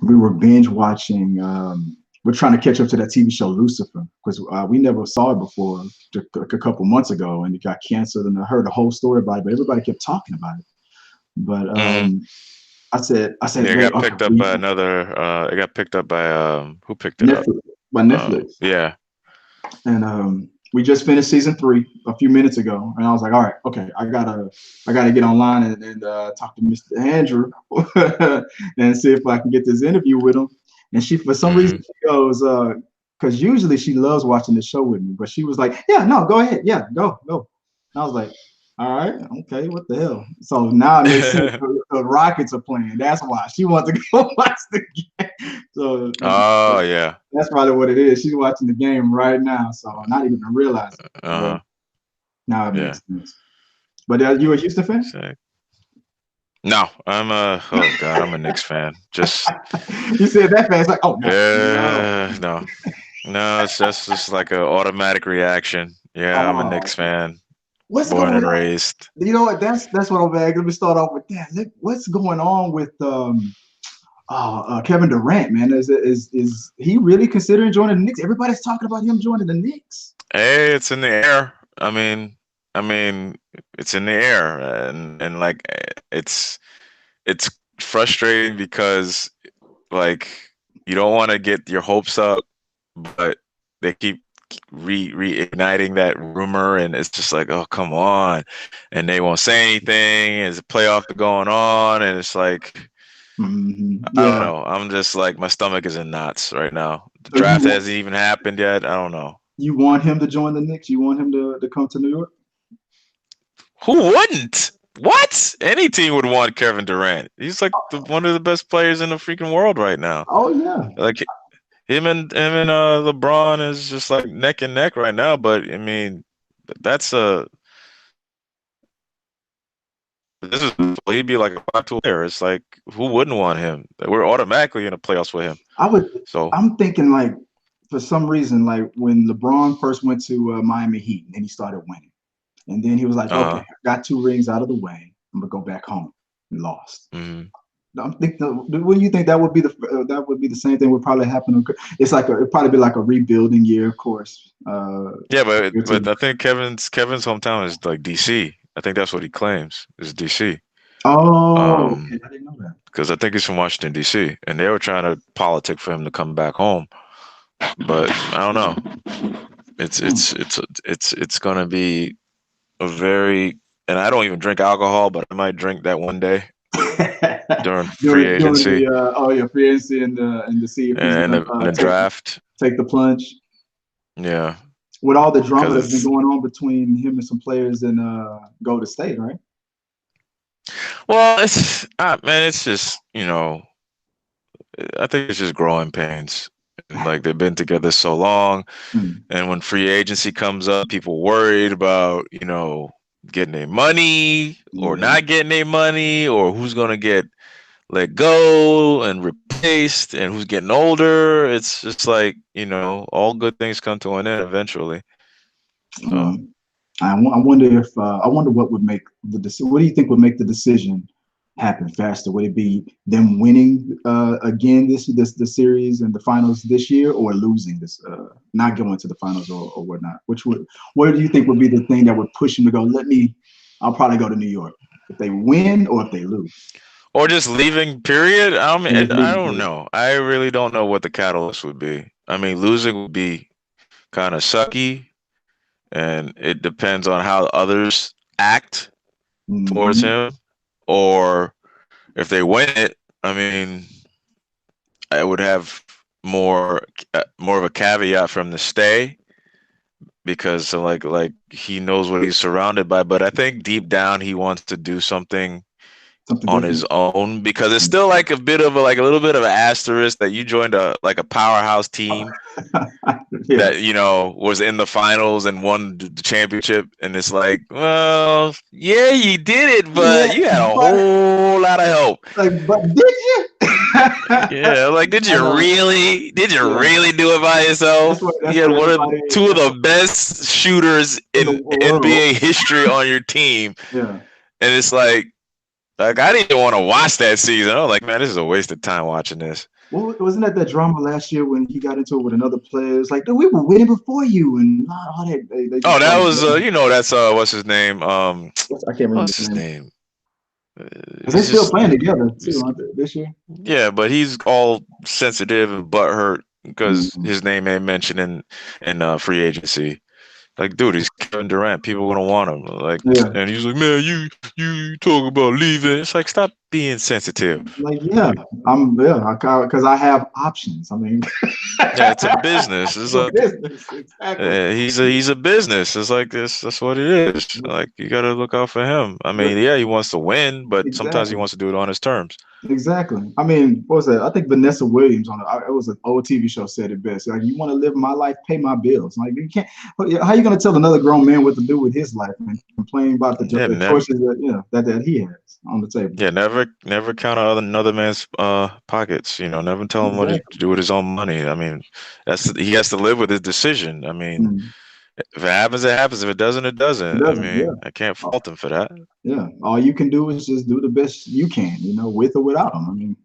we were binge watching. We're trying to catch up to that TV show Lucifer because we never saw it before, like a couple months ago, and it got canceled. And I heard the whole story about it, but everybody kept talking about it. But Mm-hmm. I said, Yeah, it wait, got okay, picked up by another. It got picked up by who picked it up? Netflix by Netflix, Yeah. and we just finished season 3 a few minutes ago, and I was like, all right, okay, I gotta get online and talk to Mr. Andrew and see if I can get this interview with him. And she, for some reason, Mm-hmm. she goes, because usually she loves watching the show with me, but she was like, yeah, no, go ahead, yeah, go. And I was like, all right, okay, what the hell? So now it makes sense. The Rockets are playing. That's why she wants to go watch the game. So Oh yeah. that's probably what it is. She's watching the game right now, so not even realizing it. But Uh-huh. now it Yeah. makes sense. But you a Houston fan? Sick. No, I'm a. Oh God, I'm a Knicks fan. Just You said that fast, like, oh no. no, no. It's just like an automatic reaction. Yeah, I'm a Oh, Knicks fan, what's born going and on? raised. You know what? That's what I'm back. Let me start off with that. Look, what's going on with Kevin Durant, man? Is he really considering joining the Knicks? Everybody's talking about him joining the Knicks. Hey, it's in the air. I mean, it's in the air, and like it's frustrating because like you don't want to get your hopes up, but they keep reigniting that rumor, and it's just like, oh come on, and they won't say anything. As the playoffs are going on, and it's like I don't Yeah. know. I'm just like my stomach is in knots right now. The So draft hasn't even happened yet. I don't know. you want him to join the Knicks? You want him to come to New York? Who wouldn't? What? Any team would want Kevin Durant. He's like one of the best players in the freaking world right now. Oh yeah. Like him and LeBron is just like neck and neck right now. But I mean, that's a this is he'd be like a 5-tool player. It's like who wouldn't want him? We're automatically in the playoffs with him. I would. So I'm thinking like for some reason, like when LeBron first went to Miami Heat and he started winning, and then he was like, okay, uh I got 2 rings out of the way. I'm gonna go back home. And lost. hmm I'm thinking, what do you think that would be the same thing would probably happen? It's like it'd probably be like a rebuilding year, of course. Yeah, but I think Kevin's hometown is like DC. I think that's what he claims is DC. Oh, Um, okay, I didn't know that. because I think he's from Washington D.C. and they were trying to politic for him to come back home, but I don't know. It's Hmm. it's it's it's gonna be a very and I don't even drink alcohol, but I might drink that one day during free Doing agency the free agency and to see if he's and gonna the draft. take the plunge Yeah, with all the drama that's been because going on between him and some players in Golden State, right? well, it's man, it's just I think it's just growing pains. Like they've been together so long, Hmm. and when free agency comes up, people worried about getting their money or Yeah. not getting their money, or who's gonna get let go and replaced, and who's getting older. It's just like all good things come to an end eventually. So Um, I wonder if I wonder what would make the decision. What do you think would make the decision happen faster? Would it be them winning again this the series and the finals this year, or losing this, not going to the finals or whatnot? What do you think would be the thing that would push them to go? I'll probably go to New York if they win or if they lose. or just leaving. Period. I mean, And just I leaving don't period. know. I really don't know what the catalyst would be. I mean, losing would be kind of sucky, and it depends on how others act towards Hmm. him. Or if they win it, I mean, I would have more of a caveat from the stay because like he knows what he's surrounded by. But I think deep down he wants to do something Something on his different. own because it's still like a bit of a little bit of an asterisk that you joined a powerhouse team Yeah. that was in the finals and won the championship, and it's like, well, yeah, you did it, but Yeah, you had a but whole lot of help. but did you? Yeah, like I know. did you Yeah, really do it by yourself? that's You had what everybody two of that's the what best shooters in the in world. NBA history on your team, Yeah. and it's like Like I didn't even want to watch that season. I was like, man, this is a waste of time watching this. Well, wasn't that drama last year when he got into it with another player? It's like, no, we were winning before you, and all that. They Oh, just that started. was that's what's his name? I can't remember What's his his name. name? Because they're He's still just playing together too, aren't they, this year? yeah, but he's all sensitive and butthurt because Mm-hmm. his name ain't mentioned in free agency. Like, dude, he's Kevin Durant. People gonna want him. Like, Yeah. and he's like, man, you talk about leaving. It's like, stop being sensitive. Like, yeah, because I have options. I mean, Yeah, it's a business. It's a like business, exactly. he's a business. It's like this. That's what it is. Like, you gotta look out for him. I mean, yeah, he wants to win, but sometimes he Exactly. wants to do it on his terms. Exactly. I mean, what was that? I think Vanessa Williams it was an old TV show said it best. Like, you want to live my life, pay my bills. Like, you can't. How you going to tell another grown man what to do with his life and complain about Yeah, the never. choices that he has on the table? Yeah, never count on another man's pockets. Never tell him what to Exactly. do with his own money. I mean, he has to live with his decision. I mean, Mm. if it happens, it happens. If it doesn't, it It doesn't. I doesn't. Yeah. mean, I can't fault him for that. Yeah. All you can do is just do the best you can, with or without him. I mean,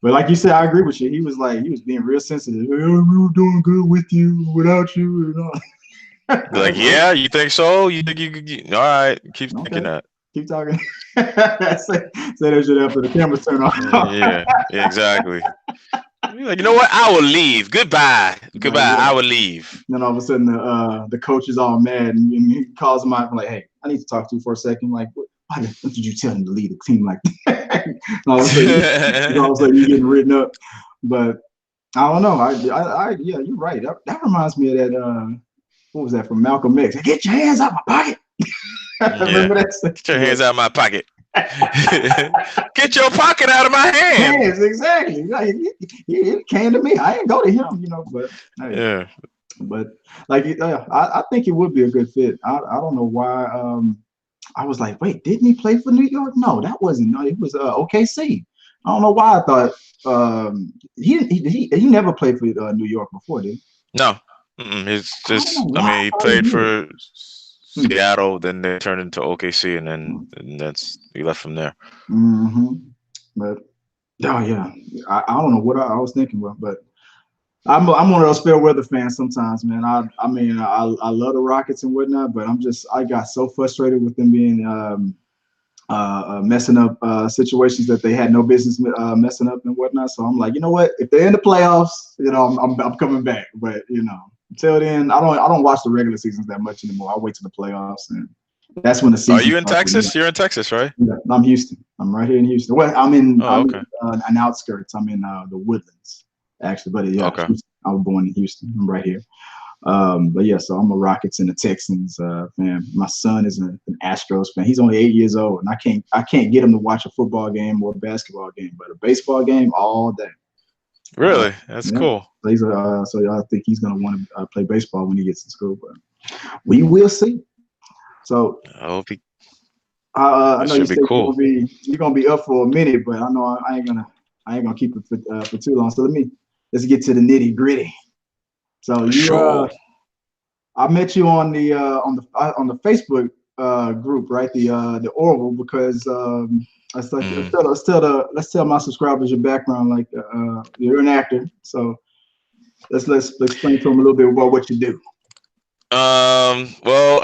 but like you said, I agree with you. He was being real sensitive. Hey, we were doing good with you, without you, Like, yeah, you think so? You think you could? All right, keep thinking Okay. that. Keep talking. Say that shit after the cameras turn off. Yeah, exactly. You're like, you know what? I will leave. Goodbye. Like, Goodbye. yeah. I will leave. Then all of a sudden, the coach is all mad, and he calls him out, like, "Hey, I need to talk to you for a second. Like, why did you tell him to lead a team like that?" And all of a sudden, you're getting written up. But I don't know. Yeah, you're right. That reminds me of that. What was that from Malcolm X? Get your hands out my pocket. Yeah. Remember that? Get your hands out of my pocket. Get your pocket out of my hand. Hands, exactly. Like, he came to me. I ain't go to him, But hey, Yeah. but like, I think it would be a good fit. I don't know why. I was like, wait, didn't he play for New York? No, that wasn't. No, it was OKC. I don't know why I thought he never played for New York before, did he? No. It's I don't know just, I why mean, I he thought he played did. for Seattle, then they turned into OKC, and then Hmm. he left from there. Mm-hmm. But oh yeah, I don't know what I was thinking about, but I'm one of those fair weather fans sometimes, man. I mean I love the Rockets and whatnot, but I got so frustrated with them being messing up situations that they had no business messing up and whatnot. So I'm like, you know what? If they're in the playoffs, I'm coming back. But until then, I don't watch the regular seasons that much anymore. I wait till the playoffs, and that's when the Are season you in starts. Texas? You're in Texas, right? Yeah, I'm Houston. I'm right here in Houston. Well, Oh, okay. an outskirts. I'm in the Woodlands, actually. But yeah, Okay. Houston. I was born in Houston. I'm right here. But yeah, so I'm a Rockets and the Texans fan. My son is an Astros fan. He's only 8 years old, and I can't get him to watch a football game or a basketball game, but a baseball game all day. Really? That's Yeah. cool. So I think he's gonna want to play baseball when he gets to school, but we will see. So I hope he. I That know you should be said cool. you're gonna be up for a minute, but I know I ain't gonna keep it for too long. So let's get to the nitty gritty. So For sure. I met you on the Facebook group, right? The Orville, because Mm. let's tell my subscribers your background. Like you're an actor, so let's explain to them a little bit about what you do. Well,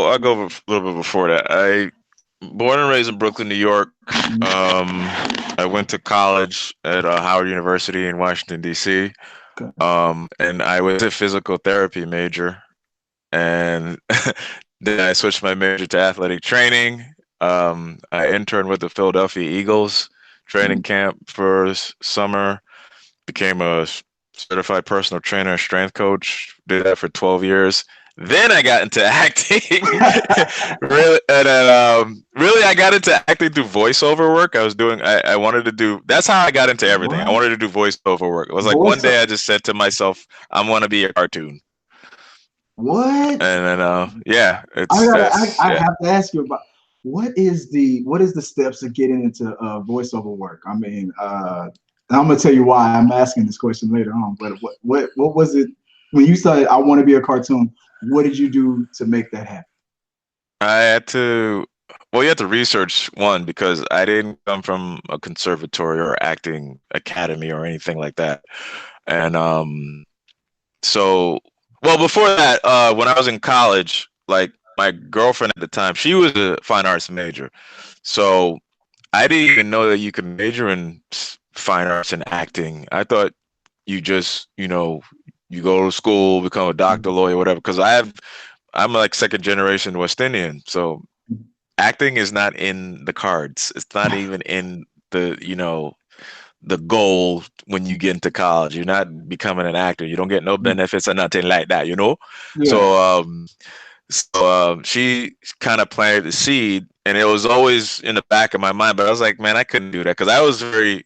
I'll go a little bit before that. I born and raised in Brooklyn, New York. I went to college at Howard University in Washington, D.C. Okay. And I was a physical therapy major, and then I switched my major to athletic training. I interned with the Philadelphia Eagles training camp for summer, became a certified personal trainer and strength coach, did that for 12 years. Then I got into acting. Really, and then really I got into acting through voiceover work. I wanted to do, that's how I got into everything. I What? wanted to do voiceover work. It was like one Voice? day I just said to myself, I want to be a cartoon. What? And then yeah, I yeah. have to ask you about what is the steps of getting into voiceover work? I mean, and I'm gonna tell you why I'm asking this question later on. But what was it when you said I want to be a cartoon? What did you do to make that happen? I had to well, you have to research one because I didn't come from a conservatory or acting academy or anything like that. And so, well, before that, when I was in college, like my girlfriend at the time, she was a fine arts major. So I didn't even know that you could major in fine arts and acting. I thought you just, you go to school, become a doctor, Mhm. lawyer, whatever. Because I'm like second generation West Indian, so acting is not in the cards. It's not even in the goal when you get into college. You're not becoming an actor. You don't get no benefits or nothing like that, you know? Yeah. So she kind of planted the seed, and it was always in the back of my mind. But I was like, man, I couldn't do that because I was very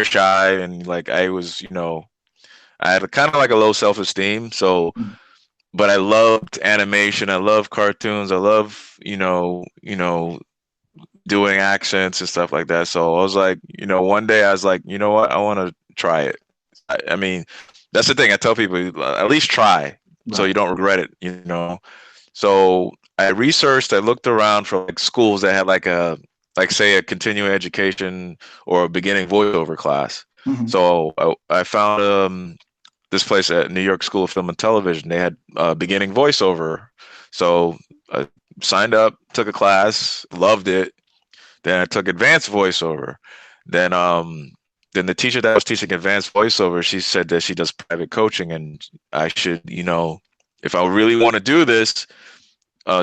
shy, and like I had kind of like a low self-esteem. So, but I loved animation. I love cartoons. I love doing accents and stuff like that. So I was like, one day I was like, you know what, I want to try it. I mean, that's the thing I tell people: at least try, so Right. you don't regret it. So I researched. I looked around for like schools that had like say a continuing education or a beginning voiceover class. Hmm. So I found this place at New York School of Film and Television. They had beginning voiceover. So I signed up, took a class, loved it. Then I took advanced voiceover. Then then the teacher that was teaching advanced voiceover, she said that she does private coaching and I should, if I really want to do this,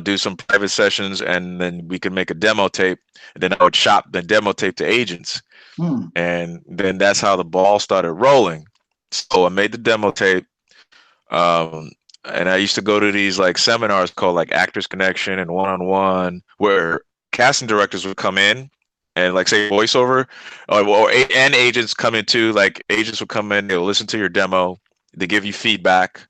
do some private sessions and then we could make a demo tape. And then I would shop the demo tape to agents. Mm. And then that's how the ball started rolling. So I made the demo tape. Um, and I used to go to these like seminars called like Actors Connection and One on One, where casting directors would come in and like say voiceover, and agents come in too. Like agents would come in, they'll listen to your demo, they give you feedback,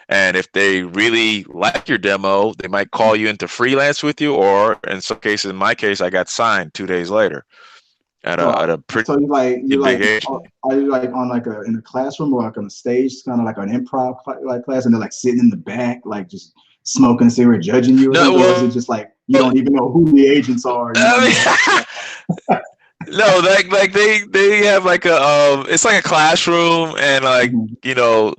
and if they really like your demo, they might call you into freelance with you, or in some cases, in my case, I got signed 2 days later at So, a pretty so you big like, agent. are you like on like in a classroom or like on a stage, kind of like an improv like class, and they're like sitting in the back, like just smoking a cigarette, judging you or No, something, or is it well, just like you don't even know who the agents are, you don't know? I no, like they have like a it's like a classroom and like Mhm. you know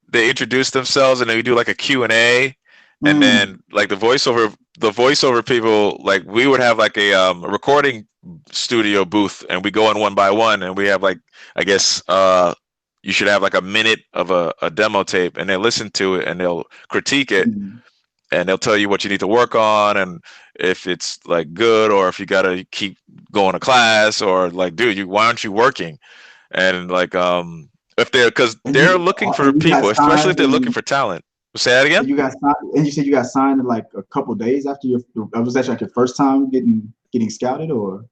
they introduce themselves and then we do like a Q&A and Mm. then like the voiceover people like we would have like a recording studio booth and we go in one by one and we have like I guess you should have like a minute of a demo tape and they listen to it and they'll critique it Mm. and they'll tell you what you need to work on and if it's like good or if you got to keep going to class or like dude you why aren't you working and like if they're because they're looking for And you got people especially if signed they're looking for talent. Say that again. and you got signed, and you said you got signed in like a couple days after your was that like your first time getting scouted or?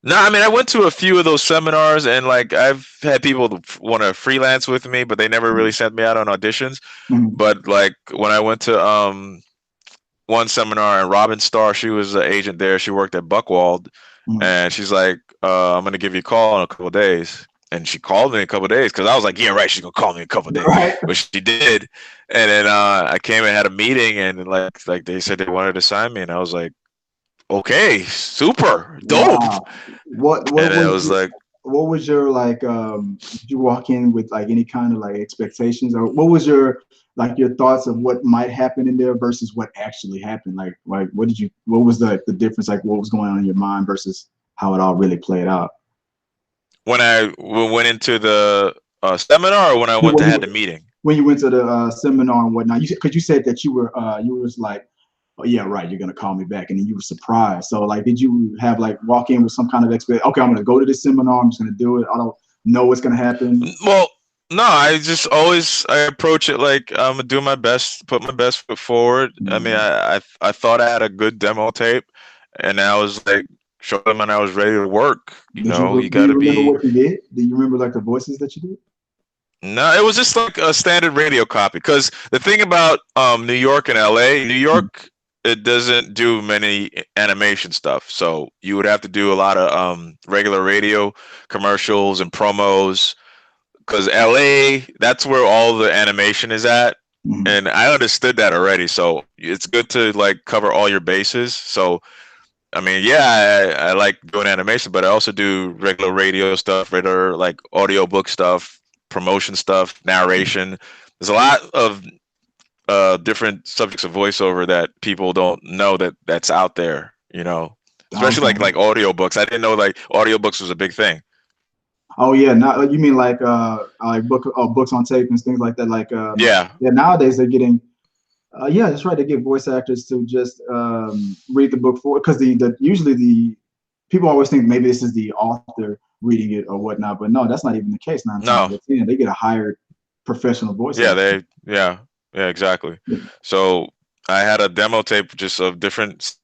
No, I mean I went to a few of those seminars and like I've had people want to freelance with me but they never really sent me out on auditions. Mm-hmm. But like when I went to one seminar and Robin Starr, she was an agent there. She worked at Buckwald, and she's like, "I'm gonna give you a call in a couple of days." And she called me in a couple of days because I was like, "Yeah, right, she's gonna call me in a couple of days," Right. but she did. And then I came and had a meeting, and like they said they wanted to sign me, and I was like, "Okay, super, dope." Wow. What And what it was was like, what was your like did you walk in with like any kind of like expectations, or what was your like your thoughts of what might happen in there versus what actually happened? Like what was the difference, like what was going on in your mind versus how it all really played out? when I went into the seminar, or when I went to When had you the meeting. when you went to the seminar and whatnot, because you said that you was like, oh yeah, right, you're gonna call me back, and then you were surprised. So like, did you have like walk in with some kind of expect? Okay, I'm gonna go to this seminar. I'm just gonna do it. I don't know what's gonna happen. Well, no, I just always I approach it like I'm gonna do my best, put my best foot forward. I mean, Mm. I thought I had a good demo tape, and I was like, show them, and I was ready to work. You Do got you to remember be. what you did? Do you remember like the voices that you did? No, it was just like a standard radio copy. Because the thing about New York and LA, New Mm. York, it doesn't do many animation stuff, so you would have to do a lot of regular radio commercials and promos because LA, that's where all the animation is at. Mhm. and I understood that already. So it's good to like cover all your bases. So I mean, yeah, I like doing animation, but I also do regular radio stuff, regular like audiobook stuff, promotion stuff, narration. There's a lot of different subjects of voiceover that people don't know that's out there, you know. Especially Okay. like audiobooks. I didn't know like audiobooks was a big thing. Oh yeah, now you mean like books on tape and things like that. Like Yeah. yeah, nowadays they're getting yeah, that's right. They get voice actors to just read the book for because the usually the people always think maybe this is the author reading it or whatnot, but no, that's not even the case. 9 times out No. of 10, they get a hired professional voice Yeah, actor. yeah, exactly. Yeah. So I had a demo tape just of different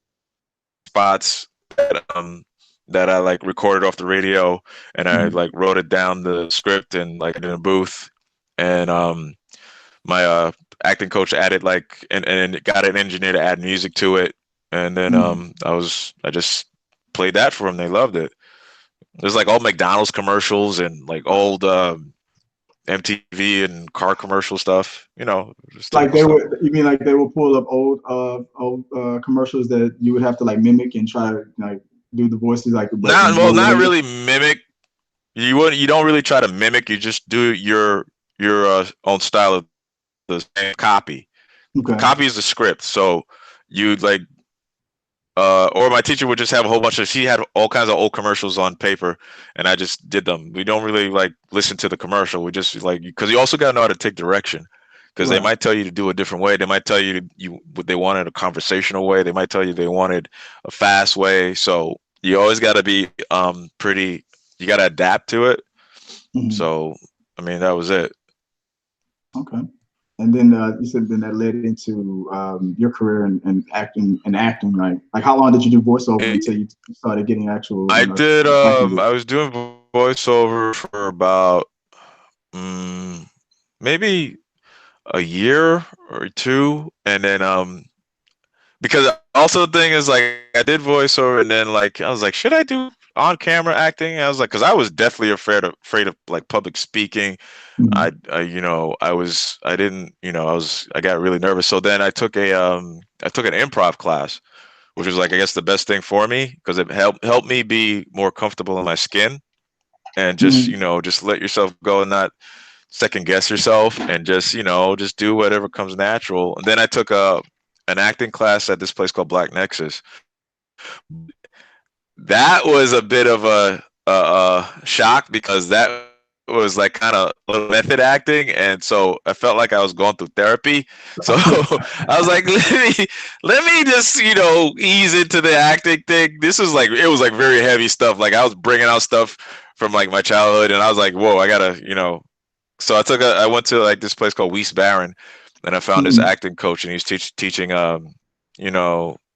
spots that I like recorded off the radio, and I Mhm. like wrote it down the script and like in a booth, and my acting coach added like and got an engineer to add music to it, and then Mhm. I just played that for them. They loved it. There's like old McDonald's commercials and like old MTV and car commercial stuff, just Like typical they stuff. would, you mean like they will pull up old commercials that you would have to like mimic and try to like do the voices like, but Not in well, more not realistic. really mimic. You don't really try to mimic. You just do your own style of the same copy. Okay. Copy is the script. So you like or my teacher would just have a whole bunch of she had all kinds of old commercials on paper and I just did them. We don't really like listen to the commercial. We just like because you also got to know how to take direction because they Right. might tell you to do a different way. They might tell you they wanted a conversational way. They might tell you they wanted a fast way. So you always got to be pretty you got to adapt to it. Mhm. So I mean that was it. Okay. And then you said then that led into your career in acting and acting. Like how long did you do voiceover until you started getting actual, I did acting I gigs? was doing voiceover for about mm, maybe a year or two, and then because also the thing is like I did voiceover, and then like I was like, should I do on camera acting? I was like, because I was definitely afraid of like public speaking. Mhm. I didn't I got really nervous. So then I took an improv class, which was like I guess the best thing for me because it helped me be more comfortable in my skin and just Mhm. just let yourself go and not second guess yourself and just just do whatever comes natural. And then I took a an acting class at this place called Black Nexus. That was a bit of a shock because that was like kind of method acting, and so I felt like I was going through therapy. So I was like, let me just ease into the acting thing. This was like it was like very heavy stuff. Like I was bringing out stuff from like my childhood, and I was like, whoa, I gotta so I went to like this place called Weiss Baron, and I found this Mhm. acting coach, and he was teaching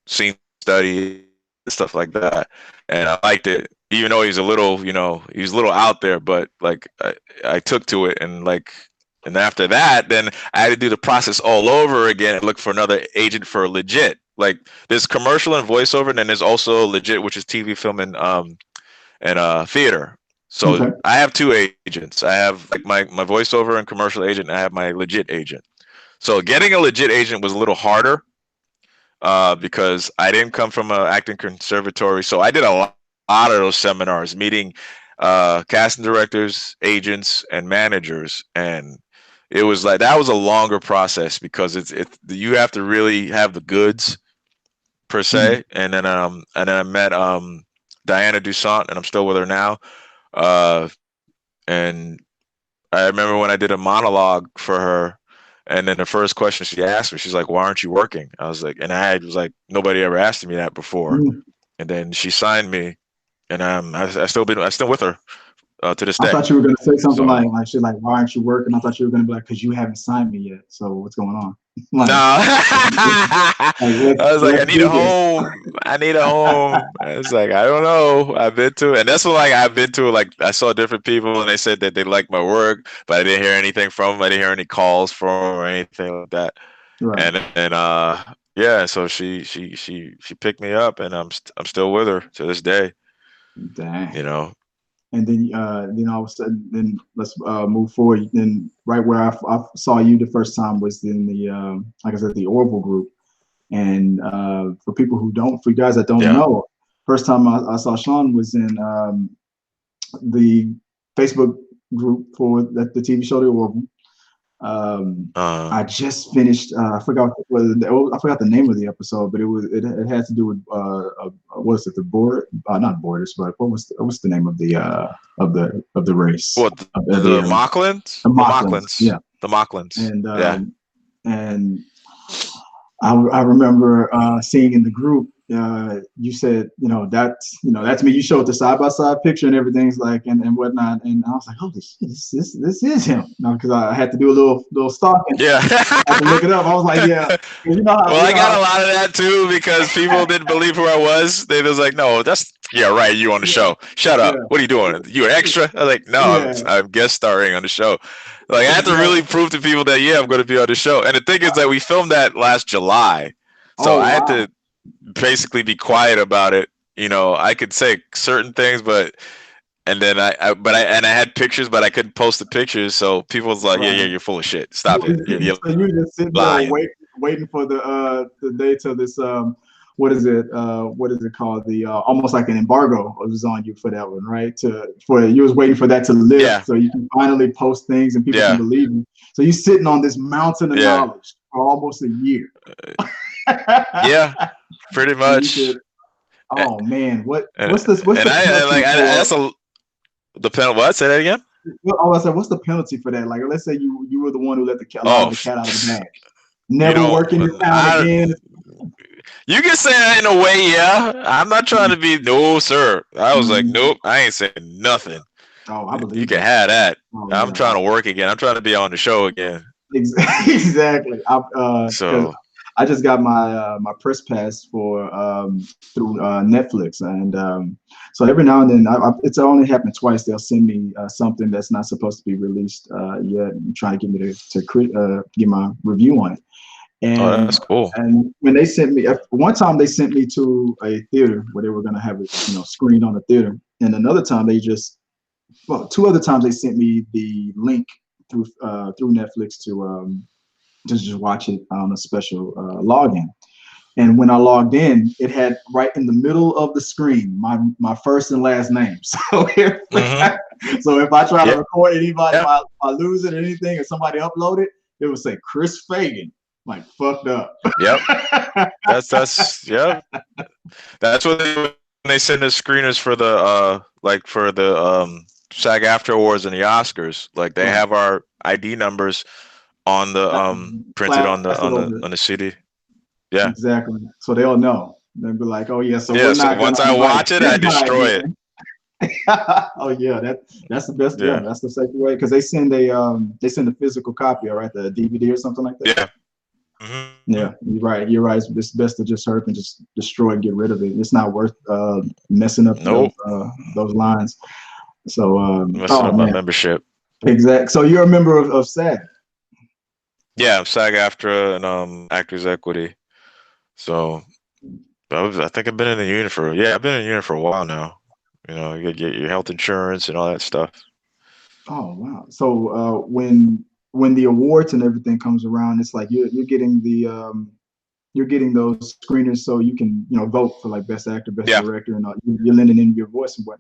scene study stuff like that, and I liked it. Even though he's a little he was a little out there, but like I took to it, and like and after that, then I had to do the process all over again and look for another agent for legit. Like there's commercial and voiceover, and then there's also legit, which is TV, film, and theater. So Okay. I have two agents. I have like my voiceover and commercial agent. And I have my legit agent. So getting a legit agent was a little harder because I didn't come from an acting conservatory. So I did lot of those seminars, meeting casting directors, agents, and managers, and it was like that was a longer process because you have to really have the goods per Mhm. se. And then I met Diana Dusant, and I'm still with her now. And I remember when I did a monologue for her, and then the first question she asked me, she's like, "Why aren't you working?" I was like, and I was like, nobody ever asked me that before. Mhm. And then she signed me, and I still with her to this I day. thought you were gonna say something So like shit like why aren't you working? I thought you were gonna be like because you haven't signed me yet. So what's going on? no, like like I was like, I let's need a do this. home. I need a home. It's like I don't know. I've been to, and that's what like I've been to. Like I saw different people, and they said that they liked my work, but I didn't hear anything from them. I didn't hear any calls from them or anything like that. Right. And yeah, so she picked me up, and I'm still with her to this day. Dang. You know. and then all of a sudden, then let's move forward. Then right where I saw you the first time was in the like I said, the Orville group. And for you guys that don't Yeah. know, first time I saw Shawn was in the Facebook group for the TV show The Orville. I just finished. I forgot the name of the episode, but it had to do with what was it, the board? Not borders, but what's the name of the race? What, the Mocklins? The The Mocklins, Mocklins. yeah. The Mocklins. And Yeah. and I remember seeing in the group, you said, that's me. You showed the side by side picture and everything's like and whatnot, and I was like, holy shit, this is him. Because I had to do a little stalking. Yeah. I had to look it up. I was like, yeah. I got a lot of that too because people didn't believe who I was. They was like, no, right. You on the show? Shut up. Yeah. What are you doing? You an extra? I was like, no, Yeah. I'm guest starring on the show. Like I had to really prove to people that I'm going to be on the show. And the thing is that we filmed that last July, so I had to basically be quiet about it. I could say certain things, and then I had pictures, but I couldn't post the pictures. So people was like, yeah, you're full of shit. Stop it. You're so you just sitting there waiting for the day till this what is it called, the almost like an embargo was on you for that one, right? You was waiting for that to lift, so you can finally post things and people can believe you. So you're sitting on this mountain of knowledge for almost a year. Yeah, pretty much. Oh man, what's the penalty? What? Say that again. Well, I said, what's the penalty for that? Like, let's say you were the one who let the cat out of the bag. Never working this town again. You can say that in a way, yeah. I'm not trying to be, no, sir. I was like, nope, I ain't saying nothing. Oh, I believe you can have that. I'm trying to work again. I'm trying to be on the show again. Exactly. So I just got my my press pass for through Netflix, and so every now and then, it's only happened twice. They'll send me something that's not supposed to be released yet, and trying to get me to get my review on it. And that's cool. And when they sent me, one time they sent me to a theater where they were going to have it, screened on the theater, and another time two other times they sent me the link through Netflix to just watch it on a special login. And when I logged in, it had right in the middle of the screen my first and last name. So if I try to record anybody, if I lose it or anything, or somebody upload it, it would say Chris Fagan, like fucked up. Yep. That's what they send us screeners for the SAG-AFTRA awards and the Oscars. Like they have our ID numbers on the printed on the CD. Yeah, exactly. So they'll know. They'll be like, "Oh yeah." So once I watch it, I destroy it. Oh yeah, that's the best. Yeah, that's the second way, because they send a physical copy, right? The DVD or something like that. Yeah. Mm-hmm. Yeah, you're right. It's best to just hurry and just destroy and get rid of it. It's not worth messing up those lines. So messing up my membership. Exactly. So you're a member of SAG. Yeah, SAG-AFTRA and Actors Equity. So I think I've been in the union for a while now. You get your health insurance and all that stuff. Oh wow! So when the awards and everything comes around, it's like you're getting those screeners so you can vote for like best actor, best director, and you're lending in your voice and what.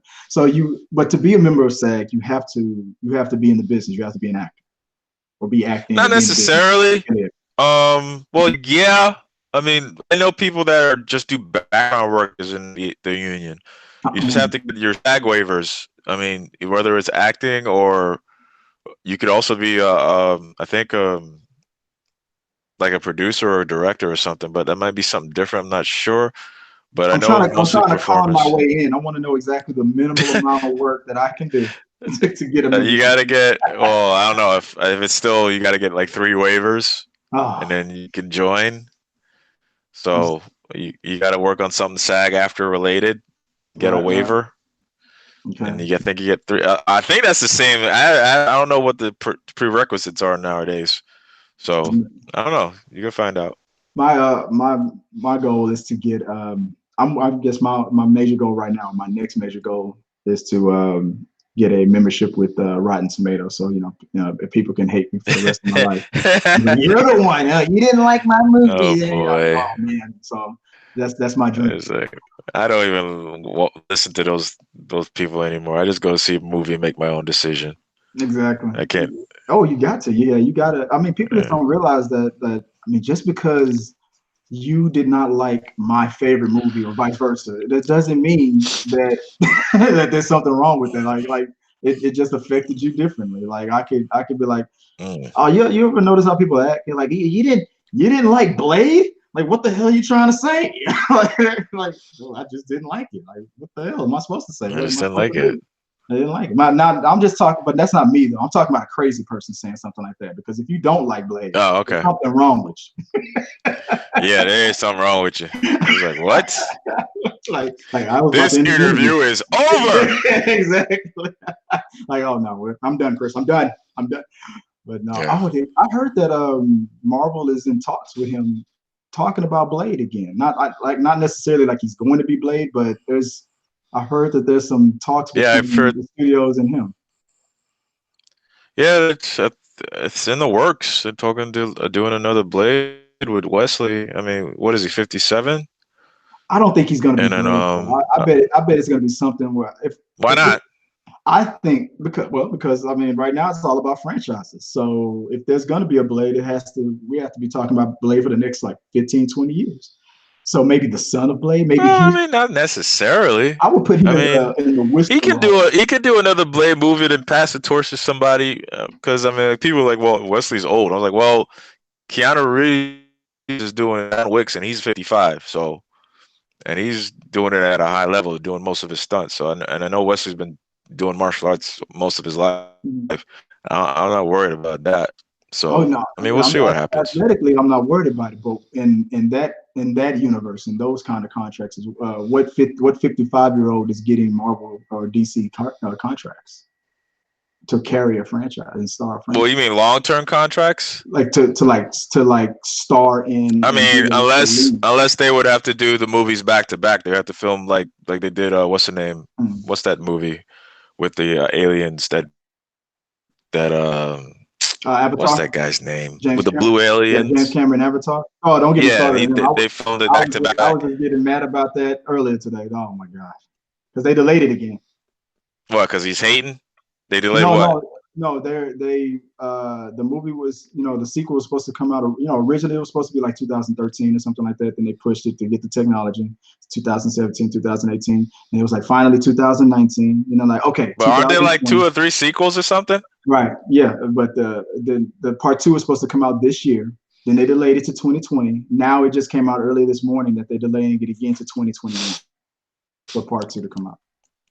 But to be a member of SAG, you have to be in the business. You have to be an actor or be acting. Not necessarily. Well, yeah. I mean, I know people that just do background workers in the union. You just have to get your SAG waivers. I mean, whether it's acting or you could also be, I think, like a producer or a director or something. But that might be something different. I'm not sure. But I'm trying to con my way in. I want to know exactly the minimal amount of work that I can do to get a membership. You got to get. Well, I don't know if it's still. You got to get like 3 waivers, and then you can join. So you got to work on something SAG-AFTRA related, get a waiver, and I think you get 3. I think that's the same. I don't know what the prerequisites are nowadays, so I don't know. You can find out. My goal is to get. I guess my major goal right now. My next major goal is to get a membership with Rotten Tomatoes, so if people can hate me for the rest of my life. Like, you're the one. You didn't like my Oh movie. boy. Oh man. So that's my dream. It's like, I don't even listen to those people anymore. I just go see a movie and make my own decision. Exactly. I can't. Oh, you got to. Yeah, you got to. I mean, people just Yeah. don't realize that. I mean, just because you did not like my favorite movie or vice versa, that doesn't mean that that there's something wrong with it. Like it just affected you differently. Like I could be like, Mm. oh, you ever notice how people act? You're like, you didn't like Blade? Like, what the hell are you trying to say? like, oh, I just didn't like it. Like, what the hell am I supposed to say? I What am just I didn't supposed like to it. do? I didn't like it. Now, I'm just talking, but that's not me though. I'm talking about a crazy person saying something like that. Because if you don't like Blade, Oh, there's okay. something wrong with Yeah, there is something wrong with you. I was like, what? you. like I was about This to end the interview. interview is over. Exactly. Like, oh no, I'm done, Chris. I'm done. But no, Yeah. I heard that Marvel is in talks with him, talking about Blade again. Not necessarily like he's going to be Blade, but I heard that there's some talks Yeah, I've between heard. the studios and him. Yeah, it's in the works. They're talking to doing another Blade with Wesley. I mean, what is he, 57? I don't think he's going to be And then Blade. I bet it's going to be something where why if not? I think because I mean right now it's all about franchises. So if there's going to be a Blade, we have to be talking about Blade for the next like 15, 20 years. So maybe the son of Blade, maybe Well, I mean, not necessarily. I would put him I mean, in the he whisper can role. do another Blade movie and pass the torch to somebody. Because I mean, like, people are like, well, Wesley's old. I was like, well, Keanu Reeves is doing John Wicks and he's 55. So, and he's doing it at a high level, doing most of his stunts. So, and I know Wesley's been doing martial arts most of his life. I'm not worried about that. Oh So, no, I mean, we'll see what happens. athletically, I'm not worried about it. But in that universe, in those kind of contracts, is what 55-year-old is getting Marvel or DC contracts to carry a franchise and star a Well, franchise, you mean long-term contracts? like to star in I and be mean, a lead. unless they would have to do the movies back to back, they have to film like they did. What's the name? Mm. What's that movie with the aliens that what's Avatar, that guy's name with James the Cameron. blue Yeah, James aliens? Cameron Avatar. Oh, don't get me Yeah, started on him. they filmed it I back was to just, I was back. just getting mad about that earlier today. Oh my gosh, because they delayed it again. What? Because he's hating. They delayed No, what? no. The movie was, the sequel was supposed to come out. Originally it was supposed to be like 2013 or something like that. Then they pushed it to get the technology. 2017, 2018, and it was like finally 2019. Like, okay, But aren't there like 2 2020. or 3 sequels or something? Right? Yeah, but the part two was supposed to come out this year. Then they delayed it to 2020. Now it just came out earlier this morning that they're delaying it again to 2021 for part two to come out.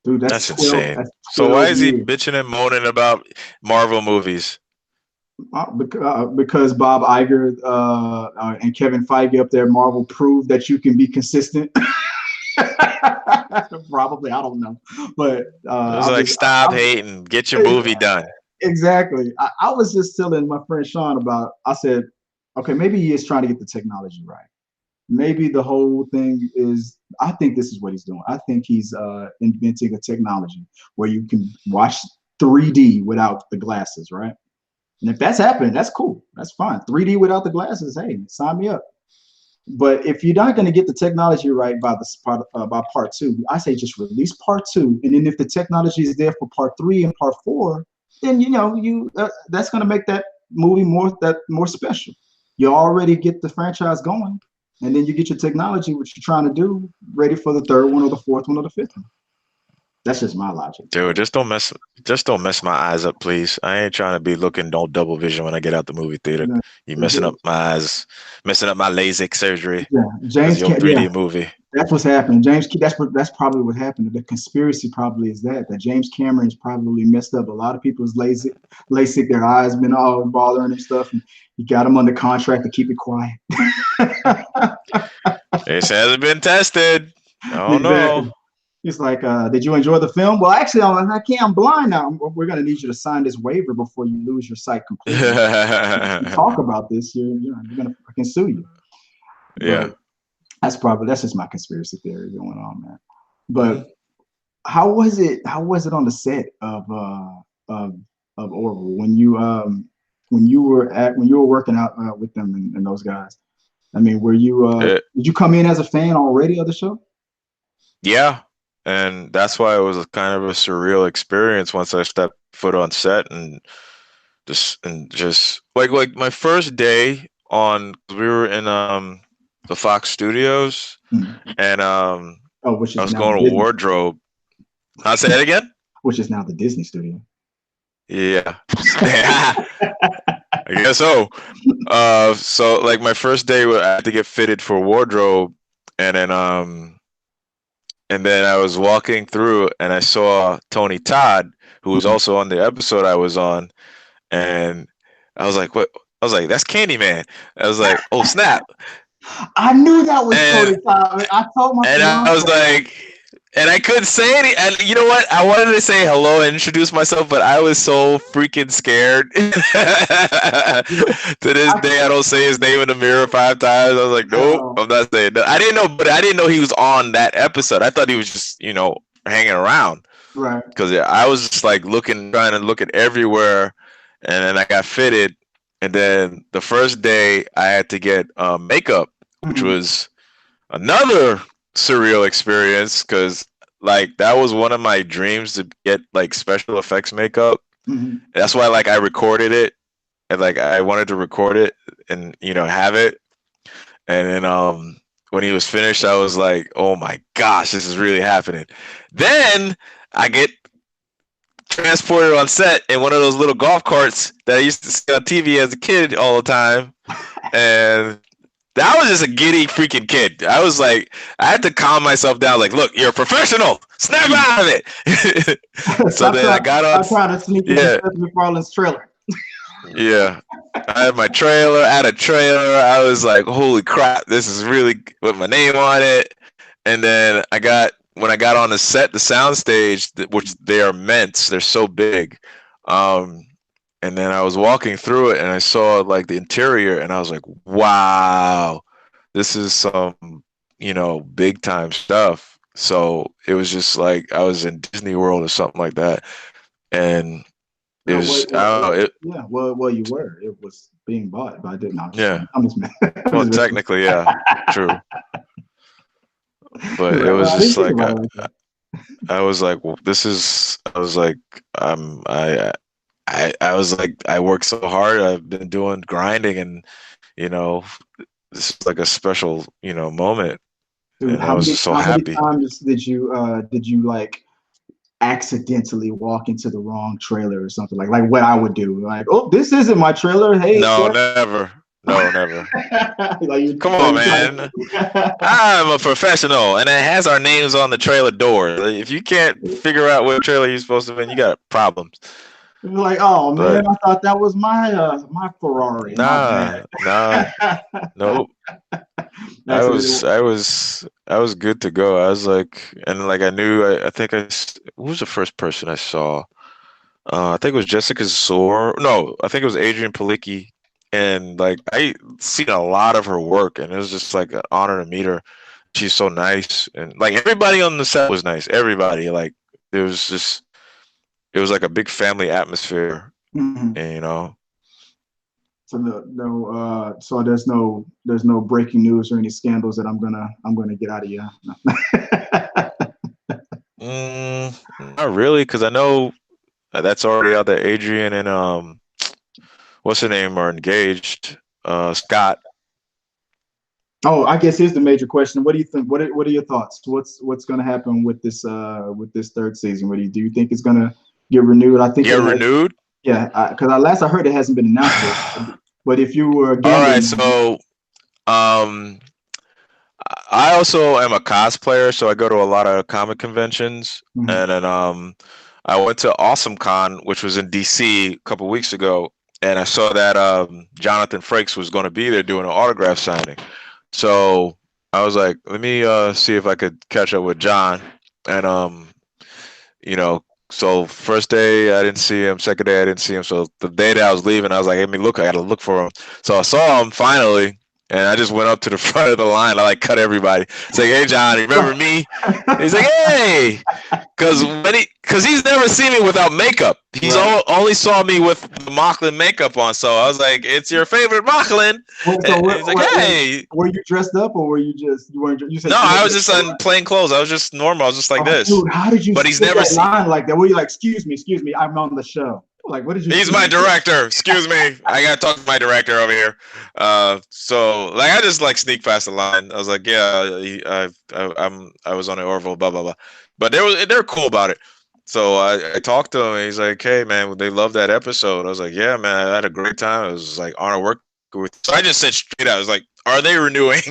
Dude, that's That's 12. insane. That's So why 12 is he years. bitching and moaning about Marvel movies? Because Bob Iger and Kevin Feige up there, Marvel proved that you can be consistent. Probably, I don't know, but It was like, stop hating, get your movie done. exactly. I was just telling my friend Shawn about. I said, okay, maybe he is trying to get the technology right. Maybe the whole thing is. I think this is what he's doing. I think he's inventing a technology where you can watch 3D without the glasses, right? And if that's happening, that's cool. That's fine. 3D without the glasses, hey, sign me up. But if you're not going to get the technology right by part two, I say just release part two, and then if the technology is there for part three and part four, then that's going to make that movie more special. You already get the franchise going, and then you get your technology, what you're trying to do, ready for the third one or the fourth one or the fifth one. That's just my logic. Dude, just don't mess my eyes up, please. I ain't trying to be looking no double vision when I get out the movie theater. Yeah, You messing up my eyes, messing up my LASIK surgery yeah. because of James your can't. Yeah, 3D movie. that's what's happening. That's probably what happened. The conspiracy probably is that James Cameron's probably messed up a lot of people's LASIK, their eyes been all bothering and stuff, and he got them under contract to keep it quiet. It hasn't been tested. I don't Exactly. know. He's like, did you enjoy the film? Well, actually, I can't. I'm blind now. We're going to need you to sign this waiver before you lose your sight completely. If you talk about this, I can sue you. Yeah. But that's just my conspiracy theory going on, man. But How was it? How was it on the set of Orville when you were working out with them and those guys? I mean, were you It, did you come in as a fan already of the show? yeah, and that's why it was a kind of a surreal experience once I stepped foot on set and just like my first day on we were in the Fox Studios Hmm. and Oh, which I is was now going the to Disney, wardrobe. I'll say that again. which is now the Disney studio. Yeah. I guess so. So like my first day, I had to get fitted for wardrobe, and then I was walking through, and I saw Tony Todd, who was Mhm. also on the episode I was on, and I was like, "What?" I was like, "That's Candyman." I was like, "Oh snap!" I knew that was And Tony Todd. I told my and I was fiance. like, and I couldn't say any. And you know what? I wanted to say hello and introduce myself, but I was so freaking scared. To this I, day, I don't say his name in the mirror 5 times. I was like, nope, uh, I'm not saying that. I didn't know, but I didn't know he was on that episode. I thought he was just, hanging around right. because I was just like looking, trying to look at everywhere, and then I got fitted. And then the first day, I had to get makeup, which Mm-hmm. was another surreal experience because like that was one of my dreams to get like special effects makeup. Mm-hmm. That's why like I recorded it and like I wanted to record it and have it. And then when he was finished, I was like, oh my gosh, this is really happening. Then I get transported on set in one of those little golf carts that I used to see on TV as a kid all the time. And that was just a giddy freaking kid. I was like, I had to calm myself down. Like, look, you're a professional. Snap out of it. So then I got on. Stop trying to sneak into Yeah, Seth MacFarlane's trailer. yeah. I had my trailer. I had a trailer. I was like, holy crap, this is really with my name on it. And then when I got on the set, the sound stage, which they are immense. They're so big. Um, and then I was walking through it and I saw like the interior and I was like, wow, this is some, big time stuff. So it was just like I was in Disney World or something like that. And it No, was, I don't know, yeah, you were. It was being bought, but I didn't. yeah. I'm just, I'm Well, just messing. technically, yeah, true. But it Right, well, was I didn't just think like, about it like that. I was like, well, I was like, I was like, I worked so hard. I've been doing grinding and, you know, this is like a special, moment. Dude, And I was just so how many happy. times did you like accidentally walk into the wrong trailer or something like what I would do? Like, oh, this isn't my trailer. Hey, No, Seth. never. No, never. Come Like on, you trying man. I'm a professional, and it has our names on the trailer door. If you can't figure out what trailer you're supposed to be in, you got problems. like, oh But man, I thought that was my Ferrari. My nah, nah, bad. nope. Accidentally. I was good to go. I was like, and like I knew, I think who was the first person I saw? I think it was Jessica Zor. No, I think it was Adrian Palicki. And like I seen a lot of her work, and it was just like an honor to meet her. She's so nice, and like everybody on the set was nice. Everybody, like it was like a big family atmosphere, Mhm. and So so there's no breaking news or any scandals that I'm gonna get out of you. not really, because I know that's already out there. Adrian and what's her name are engaged. Scott. Oh, I guess here's the major question. What do you think? What are your thoughts? What's going to happen with this third season? Do you think it's going to get renewed? I think Get it has. renewed. Yeah, because last I heard it hasn't been announced yet. But if you were a All right, gambling man, so um, I also am a cosplayer, so I go to a lot of comic conventions, mhm. and then I went to Awesome Con, which was in DC a couple weeks ago, and I saw that Jonathan Frakes was going to be there doing an autograph signing. So I was like, let me see if I could catch up with John, and you know, so first day I didn't see him, second day I didn't see him. So the day that I was leaving, I was like, let me look, I gotta look for him. So I saw him finally, And I just went up to the front of the line. I like cut everybody. It's like, hey, John, remember me? He's like, hey, because he's never seen me without makeup. He's Right. only saw me with the Mocklin makeup on. So I was like, it's your favorite Mocklin. So And he's like, hey. were you dressed up or were you just you weren't? You said No, you I weren't was dressed just up, in right? plain clothes. I was just normal. I was just like Oh, this. dude, how did you But he's spit never that seen. line like that? Were you like, excuse me, I'm on the show? Like, what did you He's say? my director. Excuse me. I gotta talk to my director over here. So like I just like sneak past the line. I was like, yeah, I was on the Orville, blah blah blah. But they're cool about it. So I talked to him. And he's like, hey man, they love that episode. I was like, yeah man, I had a great time. It was like honor working with. So I just said straight out, I was like, are they renewing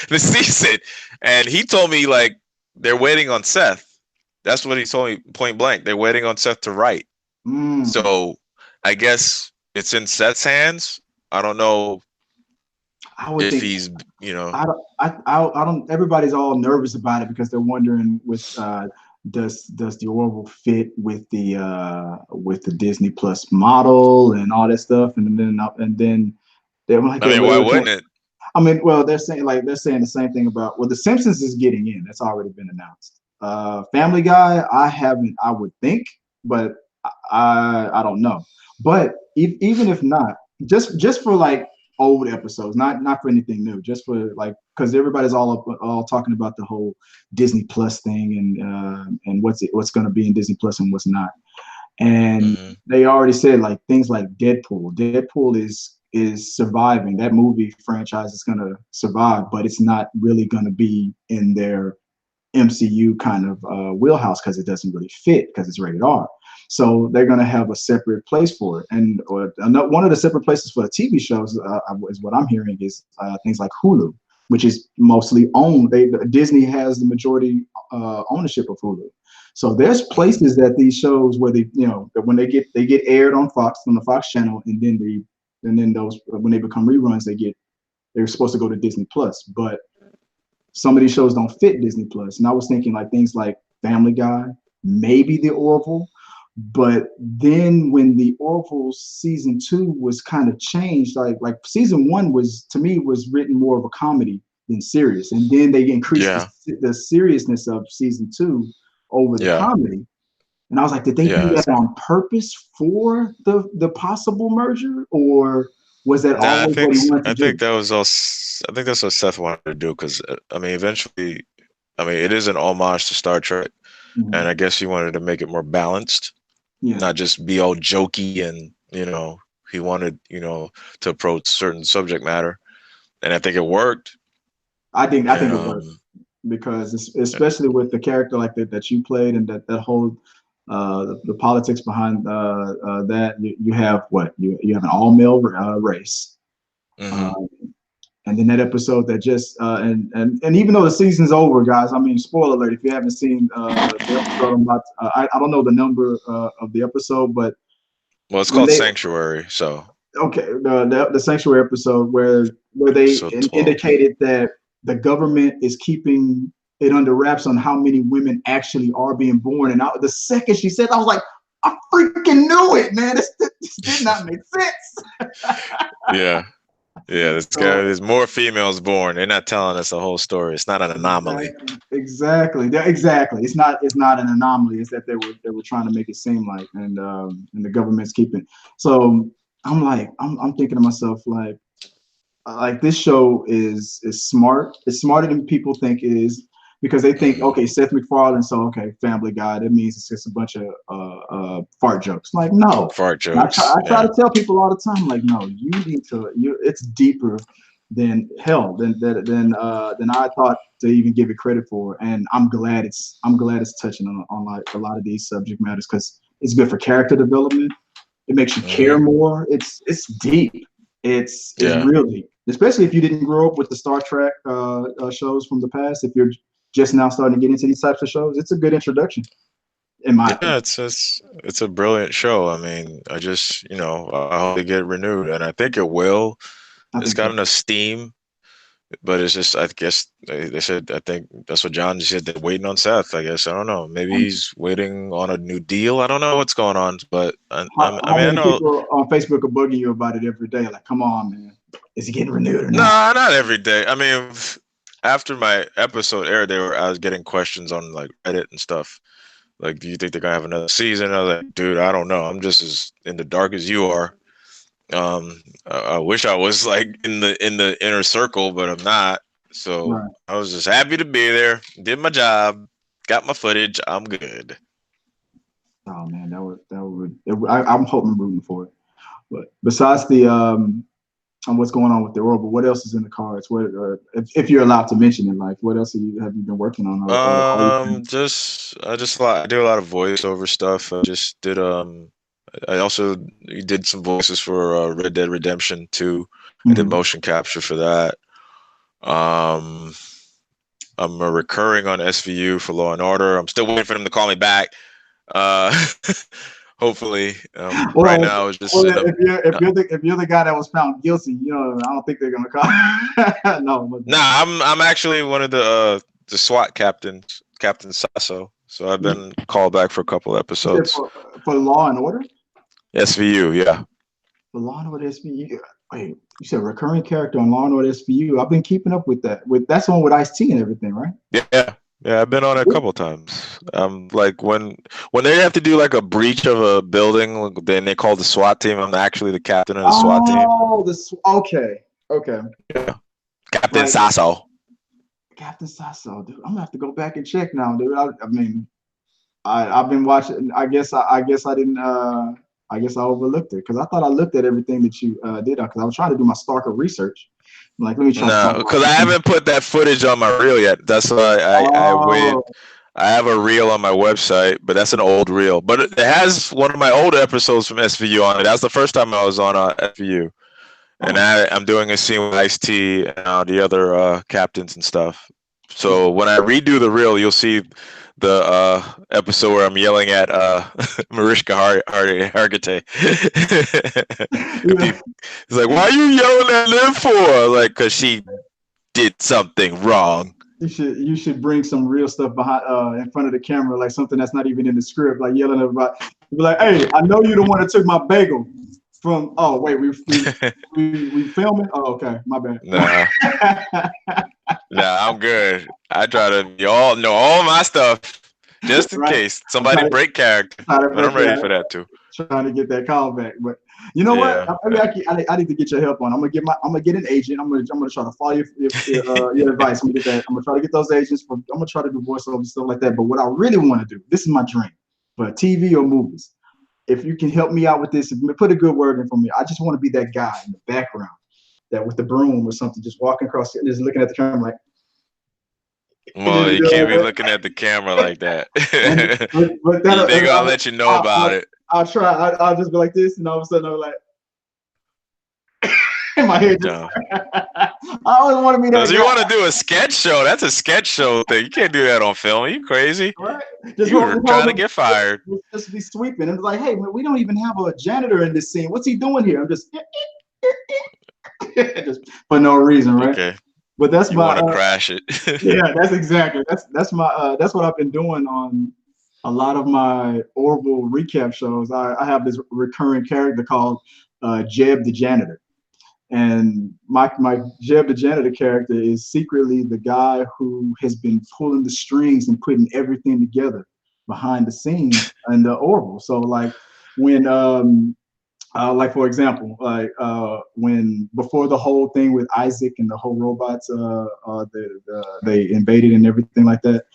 the season? And he told me like they're waiting on Seth. That's what he told me point blank. They're waiting on Seth to write. Mm, So I guess it's in Seth's hands. I don't know I would if think he's, you know, I don't. Everybody's all nervous about it because they're wondering with does the Orville fit with the Disney Plus model and all that stuff, and then they're like I mean, why wouldn't it? I mean, well, they're saying the same thing about The Simpsons is getting in. That's already been announced. Family Guy, I haven't. I would think, but I don't know. But even if not, just for like old episodes, not for anything new, just for like because everybody's all talking about the whole Disney Plus thing and what's going to be in Disney Plus and what's not. And Mm-hmm. they already said like things like Deadpool. Deadpool is surviving. That movie franchise is gonna survive, but it's not really gonna be in their MCU kind of wheelhouse because it doesn't really fit because it's rated R. So they're going to have a separate place for it. And one of the separate places for the TV shows is what I'm hearing is things like Hulu, which is mostly owned. Disney has the majority ownership of Hulu. So there's Mm-hmm. places that these shows where when they get aired on Fox on the Fox channel, and then those when they become reruns, they're supposed to go to Disney Plus, but some of these shows don't fit Disney Plus. And I was thinking like things like Family Guy, maybe The Orville. But then when The Orville season 2 was kind of changed, like season 1 was to me was written more of a comedy than serious. And then they increased Yeah. the seriousness of season 2 over the Yeah. comedy. And I was like, did they do Yeah. that on purpose for the possible merger? Or was that Nah, always what he wanted to I think do? that was all. I think that's what Seth wanted to do because I mean, eventually, I mean, it is an homage to Star Trek, and Mhm. I guess he wanted to make it more balanced, Yeah, not just be all jokey and he wanted to approach certain subject matter, and I think it worked. I think And it worked because especially with the character like that you played and that whole the politics behind that you have you have an all male race, hmm um, and then that episode that just and even though the season's over, guys, I mean, spoiler alert if you haven't seen the episode. I'm not, I don't know the number of the episode, but well, it's when called they Sanctuary, so okay the sanctuary episode where they episode 12. indicated that the government is keeping it under wraps on how many women actually are being born, and the second she said, I was like, I freaking knew it, man. This did not make sense. Yeah. Yeah, So there's more females born. They're not telling us the whole story. It's not an anomaly. exactly. It's not an anomaly. It's that they were trying to make it seem like, and the government's keeping. So I'm thinking to myself like this show is smart. It's smarter than people think it is because they think, hmm okay, Seth MacFarlane, so okay, Family Guy. That means it's just a bunch of fart jokes. Like no, Fart and jokes. I try Yeah. to tell people all the time, like no, you need to. It's deeper than hell than I thought to even give it credit for. And I'm glad it's touching on like a lot of these subject matters because it's good for character development. It makes you care hmm more. It's deep. It's Yeah. really, especially if you didn't grow up with the Star Trek shows from the past. If you're just now starting to get into these types of shows, it's a good introduction, in my Yeah, opinion. it's a brilliant show. I mean, I just, I hope they get renewed and I think it will. I It's think got so. enough steam, but it's just I guess they said I think that's what John just said. They're waiting on Seth. I guess I don't know. Maybe Um, he's waiting on a new deal. I don't know what's going on, but how, I how mean I many know people on Facebook are bugging you about it every day? Like, come on, man. Is he getting renewed or not? Nah, not every day. I mean, after my episode aired, I was getting questions on like Reddit and stuff. Like, do you think they're gonna have another season? I was like, dude, I don't know. I'm just as in the dark as you are. I wish I was like in the inner circle, but I'm not. So Right. I was just happy to be there. Did my job. Got my footage. I'm good. Oh man, I'm hoping rooting for it. But besides the on what's going on with the Orville, what else is in the cards? What if you're allowed to mention it, like what else have you been working on? I do a lot of voiceover stuff. I also did some voices for Red Dead Redemption 2. I did motion capture for that. I'm recurring on SVU for Law and Order. I'm still waiting for them to call me back. Hopefully, right now it's just. If you're the guy that was found guilty, you know, I don't think they're gonna call. No. Nah, I'm actually one of the SWAT captains, Captain Sasso. So I've been called back for a couple episodes. For Law and Order. SVU, yeah. For Law and Order SVU. Wait, you said recurring character on Law and Order SVU. I've been keeping up with that. That's the one with Ice-T and everything, right? Yeah. Yeah, I've been on it a couple times. Like when they have to do like a breach of a building, then they call the SWAT team. I'm actually the captain of the SWAT team. Oh, okay. Yeah, Captain Sasso. Captain Sasso, dude. I'm gonna have to go back and check now, dude. I've been watching. I guess I didn't. I guess I overlooked it because I thought I looked at everything that you did because I was trying to do my Stalker research. I'm like, let me try. No, because I haven't put that footage on my reel yet. That's why I waited. I have a reel on my website, but that's an old reel. But it has one of my old episodes from SVU on it. That's the first time I was on SVU. And I'm doing a scene with Ice-T and the other captains and stuff. So when I redo the reel, you'll see the episode where I'm yelling at Mariska Hargitay. He's like, "Why are you yelling at Liv for?" Like, because she did something wrong. You should bring some real stuff behind in front of the camera, like something that's not even in the script, like yelling about. Be like, "Hey, I know you're the one that took my bagel from." Oh wait, we filming. Oh okay, my bad. Nah, I'm good. I try to y'all know all my stuff just in case somebody break character. But I'm ready for that too. Trying to get that call back, but you know what? I need to get your help on. I'm gonna get an agent. I'm gonna try to follow your advice. I'm gonna try to get those agents. I'm gonna try to do voiceover and stuff like that. But what I really want to do, this is my dream, for TV or movies. If you can help me out with this, put a good word in for me. I just want to be that guy in the background, that with the broom or something, just walking across, just looking at the camera like. Well, you can't be looking at the camera like that. They're gonna let you know about it. I'll try. I'll just be like this, and all of a sudden I'm like, in my head. I always want to be that. Because you want to do a sketch show. That's a sketch show thing. You can't do that on film. Are you crazy? Right. You were trying to get fired. Just be sweeping. And it's like, hey, man, we don't even have a janitor in this scene. What's he doing here? I'm just for no reason, right? Okay. But that's you want to crash it. Yeah, that's exactly. That's what I've been doing on a lot of my Orville recap shows. I have this recurring character called Jeb the Janitor. And my Jeb the Janitor character is secretly the guy who has been pulling the strings and putting everything together behind the scenes in the Orville. So like when like for example, like when before the whole thing with Isaac and the whole robots, they invaded and everything like that,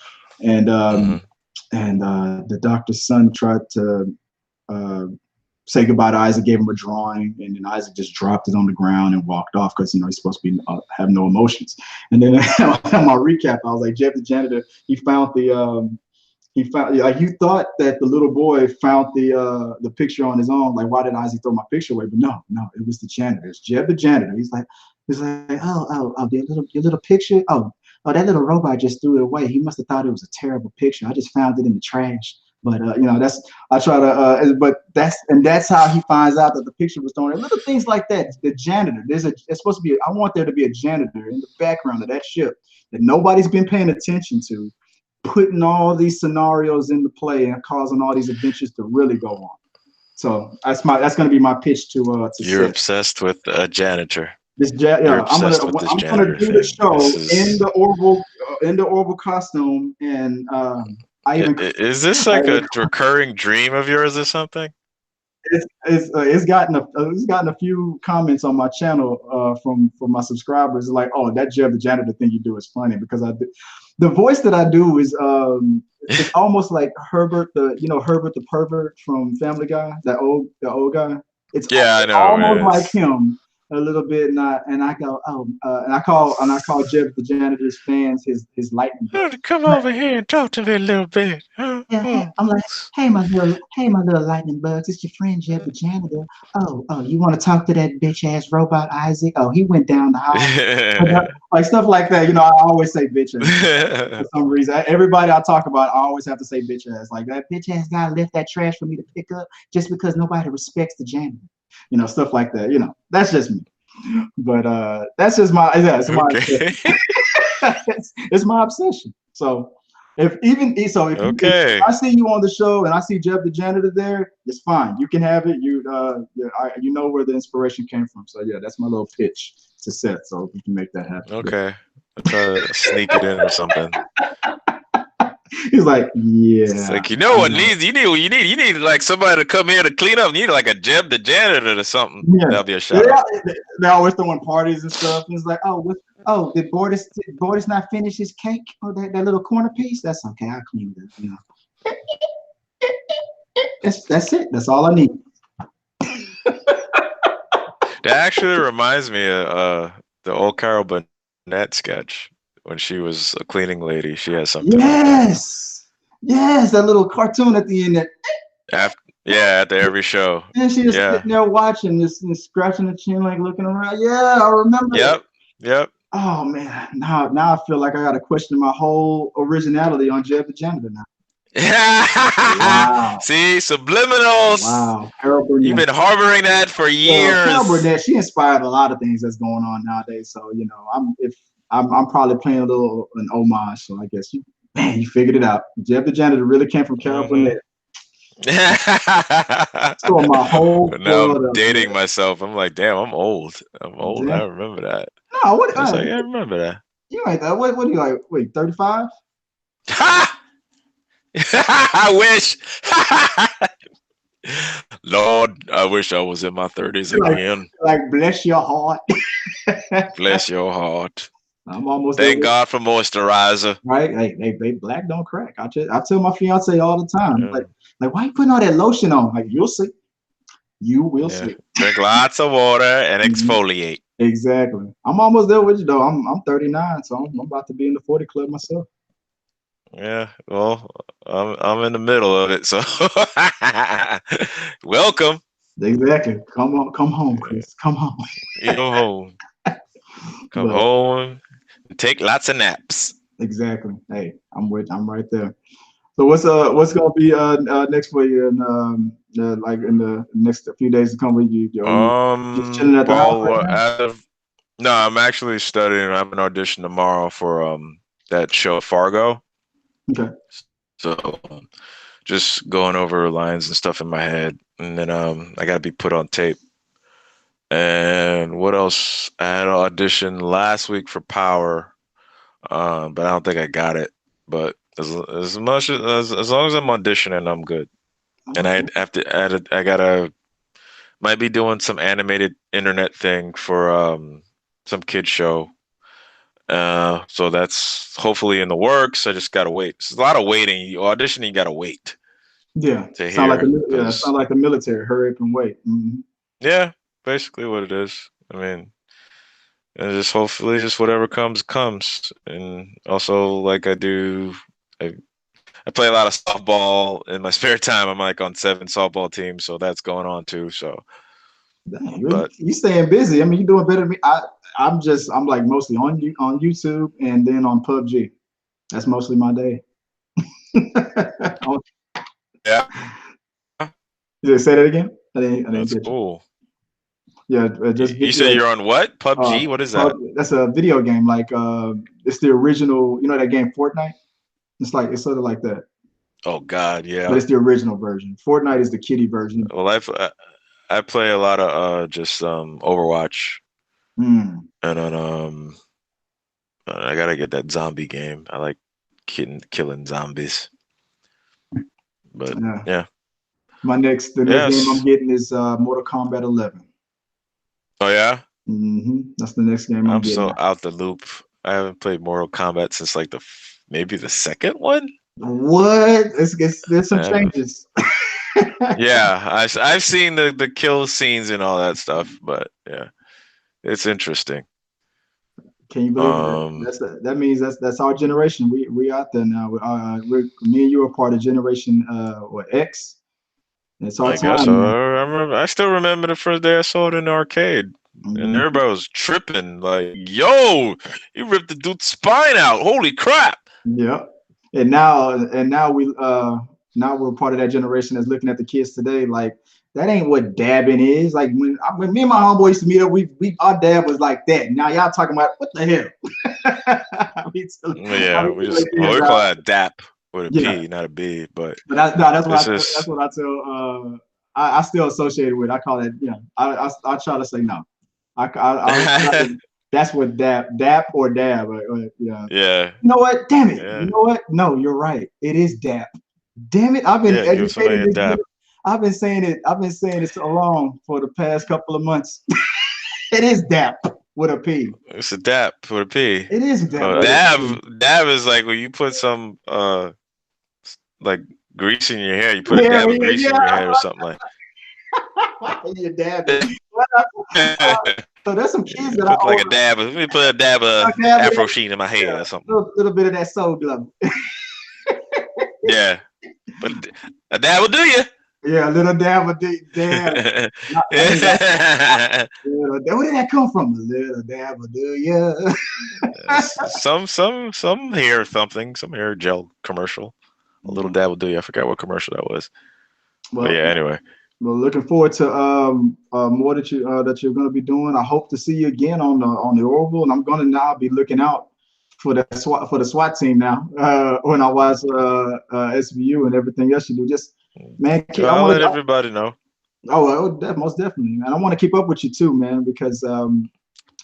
and the doctor's son tried to say goodbye to Isaac, gave him a drawing, and then Isaac just dropped it on the ground and walked off because he's supposed to be have no emotions. And then on my recap, I was like, Jeff the janitor, he found like you thought that the little boy found the picture on his own. Like, why did Isaac throw my picture away? But no, it was the janitor. It's Jeb the janitor. He's like, oh, your little picture. Oh, that little robot just threw it away. He must have thought it was a terrible picture. I just found it in the trash. But that's how he finds out that the picture was thrown. Little things like that. The janitor. It's supposed to be. I want there to be a janitor in the background of that ship that nobody's been paying attention to, putting all these scenarios into play and causing all these adventures to really go on. So that's going to be my pitch to. You're obsessed with a janitor. You're Yeah, obsessed with this I'm gonna janitor do the thing. This show is. In the Orville costume, and I even Is this I like even a recurring dream of yours or something? it's gotten a few comments on my channel from my subscribers like, oh, that Jeb the janitor thing you do is funny because the voice that I do is it's almost like Herbert Herbert the pervert from Family Guy, the old guy. Yeah, I It's know who almost it like is. him a little bit, not and I go and I call Jeb the janitor's fans his lightning bug. Come over here and talk to me a little bit. Yeah, hey, I'm like, hey, my little lightning bugs, it's your friend Jeb the janitor. Oh, you want to talk to that bitch ass robot Isaac? Oh, he went down the hall. Like stuff like that. I always say bitch ass for some reason. Everybody I talk about, I always have to say bitch ass. Like that bitch ass guy left that trash for me to pick up just because nobody respects the janitor. Stuff like that. That's just me. But that's just it's my Okay. it's my obsession. So if Okay. I see you on the show and I see Jeb the janitor there, it's fine. You can have it. You know where the inspiration came from. So yeah, that's my little pitch to Seth. So we can make that happen. Okay. I'll try to sneak it in or something. He's like, It's yeah, like, you know I what know. needs you need what you need. You need like somebody to come here to clean up. You need like a Jeb the janitor or something. Yeah, That'll be a shout out. they're always throwing parties and stuff. It's like, did Bordis not finish his cake or that little corner piece? That's okay. I'll clean it up. That's it. That's all I need. That actually reminds me of the old Carol Burnett sketch when she was a cleaning lady. She has something like that. Yes, that little cartoon at the end. After every show. And she just Yeah. sitting there watching, just scratching her chin, like looking around. Yeah, I remember that. Yep. Oh man, now I feel like I got to question my whole originality on Jeb the janitor now. Wow. See, subliminals. Wow, Carol You've Burnett. been harboring that for Well, Carol years. Burnett, she inspired a lot of things that's going on nowadays. So I'm probably playing a little an homage. So I guess you figured it out. Jeb the janitor really came from Carol Mm-hmm. Burnett. So my whole Now world I'm of dating myself. I'm like, damn, I'm old. I'm old. I yeah. remember that. No, what I was like, yeah, I remember that. you like that? What are you like? Wait, 35? Ha! I wish. Lord, I wish I was in my 30s again. Like bless your heart. Bless your heart. I'm almost Thank there. God for moisturizer. Right? Hey, black don't crack. I tell my fiance all the time, Yeah. like why you putting all that lotion on? Like you'll see. You will see. Drink lots of water and exfoliate. Exactly. I'm almost there with you though. I'm 39, so I'm about to be in the 40 club myself. Yeah, well, I'm in the middle of it, so welcome. Exactly. Come home, Chris. Come home. You know, home. Come But, home and take lots of naps. exactly. Hey, I'm right there. So what's gonna be next for you and like in the next few days to come with you? Are you just chilling at the house right now? No, I'm actually studying. I have an audition tomorrow for that show Fargo. Okay. So just going over lines and stuff in my head, and then I gotta be put on tape. And what else? I had an audition last week for Power, but I don't think I got it. But as much as long as I'm auditioning, I'm good. And I have to add I gotta might be doing some animated internet thing for some kid show. So that's hopefully in the works. I just gotta wait. It's a lot of waiting. You auditioning, you gotta wait Yeah. to Sound like hear. sound like the military. Hurry up and wait. Mm-hmm. Yeah, basically what it is. I mean, and just hopefully just whatever comes. And also like I play a lot of softball in my spare time. I'm like on 7 softball teams, so that's going on too. So Dang, you staying busy. I mean, you're doing better than me. I'm like mostly on YouTube and then on PUBG. That's mostly my day. yeah. Did say that again? I didn't That's get you. cool. Yeah, just You said you're on what? PUBG? What is that? That's a video game. Like it's the original. You know that game Fortnite? It's sort of like that. Oh God, yeah. But it's the original version. Fortnite is the kiddie version. Well, I play a lot of just Overwatch. Mm. And then I gotta get that zombie game. I like killing zombies. But Yeah. yeah, The next game I'm yes. getting is Mortal Kombat 11. Oh yeah, That's the next game I'm I'm getting. so out the loop. I haven't played Mortal Kombat since like maybe the second one. What? There's some Uh, changes. yeah, I've seen the kill scenes and all that stuff, but yeah, it's interesting. Can you believe it? Um, That means that's our generation. We out there now. Me and you are part of generation what X. It's our I guess time so. now. I still remember the first day I saw it in the arcade, and Mhm. everybody was tripping like, "Yo, you ripped the dude's spine out! Holy crap!" Yep. And now we're part of that generation that's looking at the kids today like that ain't what dabbing is. Like when me and my homeboy used to meet up, we our dab was like that. Now y'all talking about what the hell? we Yeah, kids we out. call that DAP with a Yeah, P, not a B, but but no, this is that's what I tell. I still associate it with. I call it. I try to say no. That's what dap or dab. Yeah. yeah, You know what? Damn it. You yeah, know what? No, you're right. It is dap. Damn it. I've been yeah. Give educated somebody a this. DAP. I've been saying it. I've been saying it so long for the past couple of months. It is dap with a P. It's a DAP with a P. It is dap with a P. Dab is like when you put some like grease in your hair. You put a Yeah, dab of yeah, grease in your yeah. hair or something like. You're dabbing. So there's some kids You that I put like over a dab. Let me put a dab a of dab of Afro that, sheen in my yeah, hair or something. little bit of that soul glove. Yeah, but a dab will do you. Yeah, a little dab of dab. Hey, where did that come from? A little dab of do ya? Some hair something, some hair gel commercial. A little Yeah. dab will do you. I forgot what commercial that was. But Well, yeah, anyway. well, looking forward to more that you're going to be doing. I hope to see you again on the Orville, and I'm going to now be looking out for the SWAT team now. When I watch SVU and everything else you do, just man, I I'll want let to. everybody know. Oh, most definitely, man. I want to keep up with you too, man, because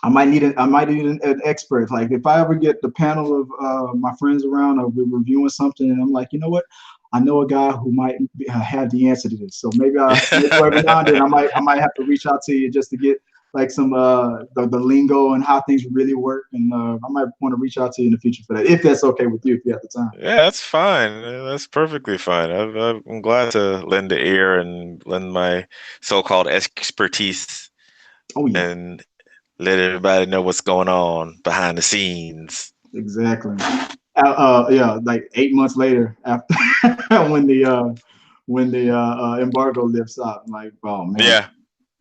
I might need an expert. Like if I ever get the panel of my friends around, or we're reviewing something, and I'm like, you know what, I know a guy who might have the answer to this. So maybe every now and then I might have to reach out to you just to get like some the lingo and how things really work, and I might want to reach out to you in the future for that, if that's okay with you, if you have the time. Yeah, that's fine. That's perfectly fine. I'm glad to lend the ear and lend my so-called expertise Oh yeah, and let everybody know what's going on behind the scenes. exactly. Yeah, like 8 months later after when the embargo lifts up, I'm like, oh man. Yeah.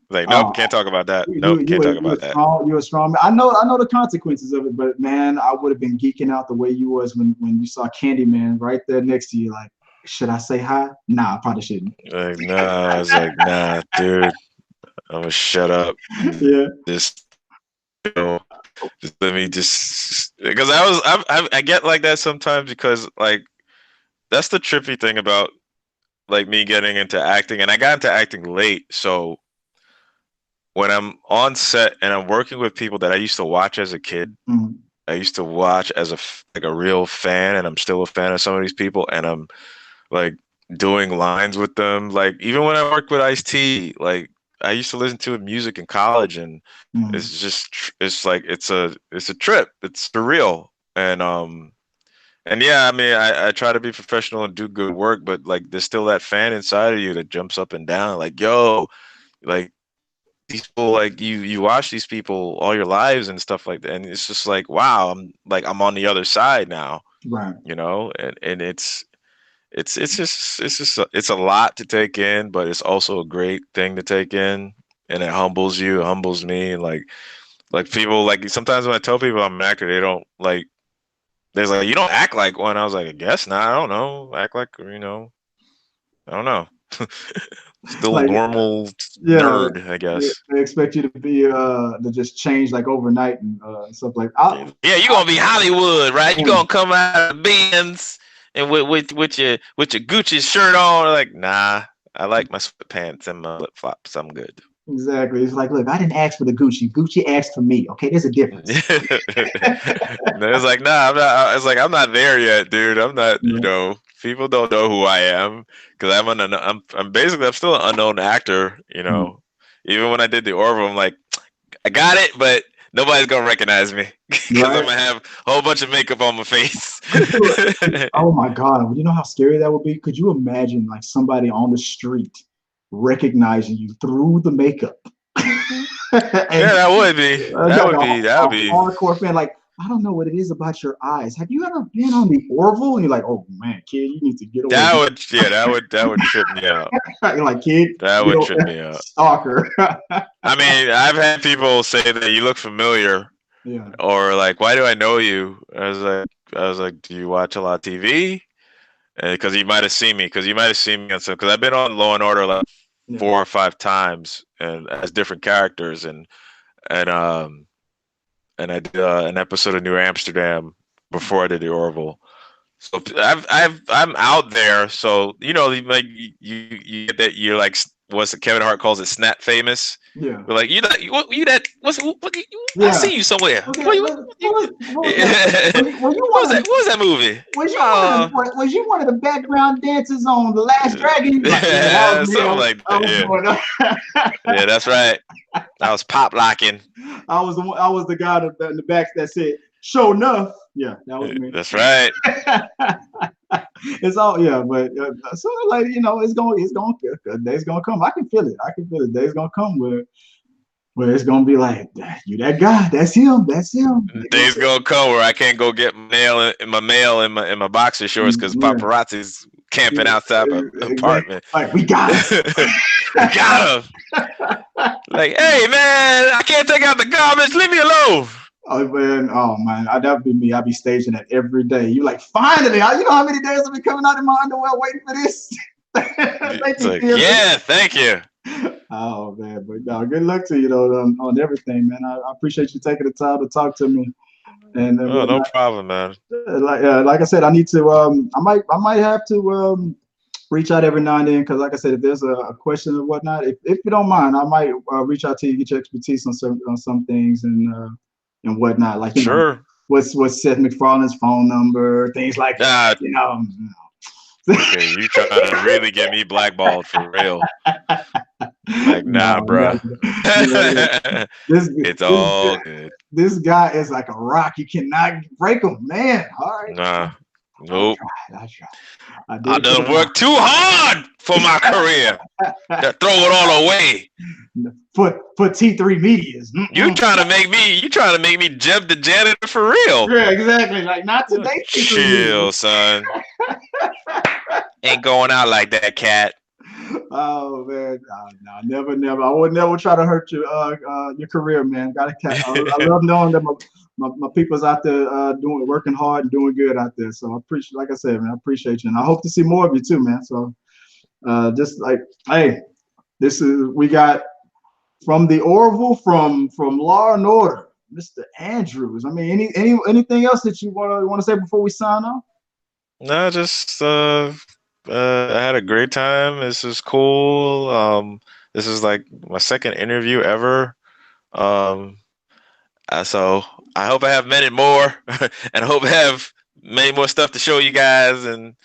Like, nope, Uh, can't talk about that. you Nope, you can't were talk you were about that. strong. You were strong. I know the consequences of it, but man, I would have been geeking out the way you was when you saw Candyman right there next to you. Like, should I say hi? Nah, I probably shouldn't. Like, nah, I was like, nah, dude, I'm gonna shut up. Yeah. Just, you know, just let me just because I get like that sometimes because like that's the trippy thing about like me getting into acting, and I got into acting late, so when I'm on set and I'm working with people that I used to watch as a kid, Mhm. I used to watch as like a real fan, and I'm still a fan of some of these people, and I'm like doing lines with them. Like even when I worked with Ice-T, like I used to listen to his music in college, and Mhm. it's just it's like it's a trip. It's surreal, and yeah, I mean I try to be professional and do good work, but like there's still that fan inside of you that jumps up and down, like yo, like these people like you watch these people all your lives and stuff like that, and it's just like wow, I'm on the other side now, Right. and it's a lot to take in, but it's also a great thing to take in, and it humbles you, it humbles me, and like people like sometimes when I tell people I'm an actor, they don't like. There's like you don't act like one. I was like, I guess not. I don't know. Act like I don't know. Still Like, normal yeah, nerd, I guess. they expect you to be to just change like overnight and stuff like. Yeah, you're gonna be Hollywood, right? You're Yeah. gonna come out of Benz and with your Gucci shirt on. Like, nah, I like my sweatpants and my flip flops. I'm good. Exactly. It's like, look, I didn't ask for the Gucci. Gucci asked for me. Okay, there's a difference. It's like, nah, I'm not. It's like I'm not there yet, dude. I'm not. You Right. know, people don't know who I am because I'm basically I'm still an unknown actor. You Mm. know, even when I did the Orville, I'm like, I got it, but nobody's gonna recognize me because I'm Right. gonna have a whole bunch of makeup on my face. Could you? Oh my God! You know how scary that would be. Could you imagine like somebody on the street recognizing you through the makeup? Yeah, And that would be. That like would be. That a would be. hardcore fan, like, I don't know what it is about your eyes. Have you ever been on the Orville? And you're like, oh man, kid, you need to get away. That would. Yeah, that would trip me out. You're like, kid, That get would away. trip me out. Stalker. I mean, I've had people say that you look familiar, Yeah, or like, why do I know you? I was like, do you watch a lot of TV? Because you might have seen me. Because you might have seen me on some. Because I've been on Law and Order like yeah, 4 or 5 times, and as different characters, and um and I did an episode of New Amsterdam before I did the Orville. So I'm out there. So you know, like you get that you're like what's it, Kevin Hart calls it snap famous. yeah, But like you that I yeah. see you somewhere. Okay, what was that? What Were you was one that? of What was that movie? was you one of the background dancers on The Last Dragon? Like, yeah, that was me. Something like I that. was Yeah, doing that. yeah, that's right. I was pop locking. I was the guy in the back that said, "Show enough." Yeah, that was me. That's right. It's all, yeah, but so like, the day's gonna come. I can feel it. I can feel it. Day's gonna come where it's gonna be like, you that guy. That's him. That's him. Days gonna come where I can't go get my mail in my boxer shorts because Yeah, paparazzi's camping outside my exactly. apartment. Like, we got him. We got him. Like, hey man, I can't take out the garbage. Leave me alone. Oh man, that'd be me. I'd be staging that every day. You like, finally, you know how many days I've been coming out in my underwear waiting for this? It's like, yeah, thank you. Oh man, but no, good luck to you though on everything, man. I appreciate you taking the time to talk to me. And Oh, no problem, man. like I said, I need to. I might have to reach out every now and then because, like I said, if there's a question or whatnot, if you don't mind, I might reach out to you, get your expertise on some things and whatnot. Like, you know, Sure. what's Seth MacFarlane's phone number, things like that. You know. Okay, you trying to really get me blackballed for real? Like, nah, No, bro. It's all this, good. this guy is like a rock. You cannot break him, man. All right. Nah, nope. I tried. I done worked too hard for my career to throw it all away. For T3 Medias. You trying to make me jump the janitor for real? Yeah, exactly. Like, not today. Chill, son. Ain't going out like that, cat. Oh man, no, never. I would never try to hurt your career, man. I love knowing that my people's out there working hard and doing good out there. So I appreciate, like I said, man, I appreciate you, and I hope to see more of you too, man. So just like, hey, we got from the Orville, from Law and Order, Mr. Andrews. I mean, anything else that you want to say before we sign off? No, just I had a great time. This is cool. This is like my second interview ever. Um, so I hope I have many more, and I hope I have many more stuff to show you guys. And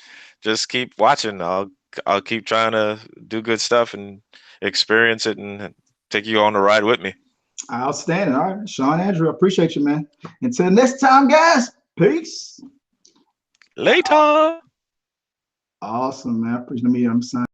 just keep watching. I'll keep trying to do good stuff and experience it and take you on the ride with me. Outstanding. All right, Shawn Andrew, I appreciate you, man. Until next time, guys. Peace. Later. Awesome, man. Appreciate me. I'm signing.